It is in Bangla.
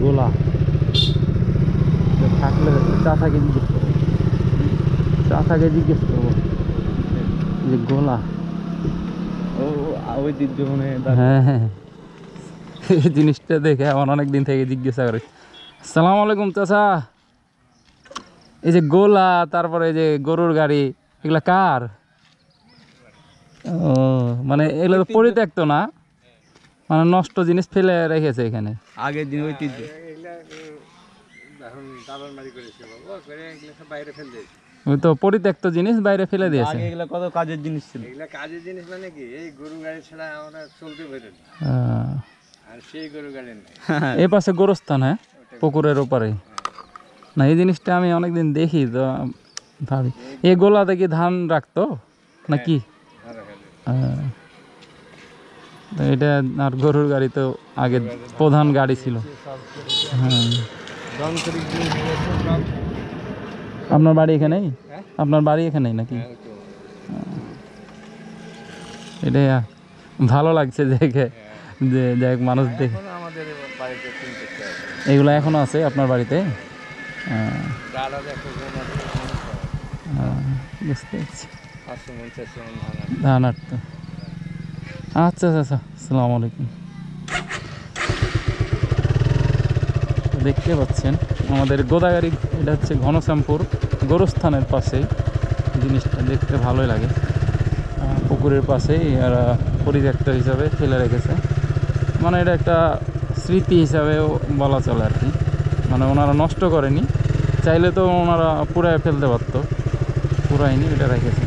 গোলা থাকলে চাচাকে জিজ্ঞেস করবো, চাচাকে জিজ্ঞেস করবো যে গোলা। ও ঐতিহ্য মনে হয়। হ্যাঁ হ্যাঁ, এই জিনিসটা দেখে আমার অনেক দিন থেকে জিজ্ঞাসা করে। আসসালামু আলাইকুম চাচা, এই যে গোলা তারপরে এই যে গরুর গাড়ি এগুলা কার? ও মানে এগুলো তো পরিত্যক্ত না, মানে নষ্ট জিনিস ফেলে রেখেছে এখানে আগের দিন ঐতিহ্য। ওই তো পরিত্যক্ত জিনিস বাইরে ফেলে দিয়েছে। আগে এগুলা কত কাজের জিনিস ছিল। এগুলা কাজের জিনিস মানে কি, এই গরু গাড়ি ছাড়া আমরা চলতে পারি না, আর সেই গরু গাড়ি নেই। এই পাশে গোরস্থান, হ্যাঁ পুকুরের ওপারে। না এই জিনিসটা আমি অনেকদিন দেখি তো ভাবি, এই গোলাতে কি ধান রাখতো নাকি? তো এটা আর গরুর গাড়ি তো আগে প্রধান গাড়ি ছিল। হ্যাঁ, আপনার বাড়ি এখানেই? আপনার বাড়ি এখানেই নাকি? এটাই ভালো লাগছে দেখে, যে যাই মানুষ দেখে। আমাদের বাড়িতে এগুলো এখনো আছে আপনার বাড়িতে? বুঝতে পারছি। ধান আটতো। আচ্ছা আচ্ছা, আসসালামু আলাইকুম। দেখতে পাচ্ছেন আমাদের গোদাগাড়ি, এটা হচ্ছে ঘনশ্যামপুর গোরস্থানের পাশেই। জিনিসটা দেখতে ভালোই লাগে, পুকুরের পাশেই এরা পরিত্যক্ত হিসাবে ফেলে রেখেছে। মানে এটা একটা স্মৃতি হিসাবেও বলা চলে আর কি। মানে ওনারা নষ্ট করেনি, চাইলে তো ওনারা পুরাই ফেলতে পারতো, পুরাইনি, এটা রেখেছে।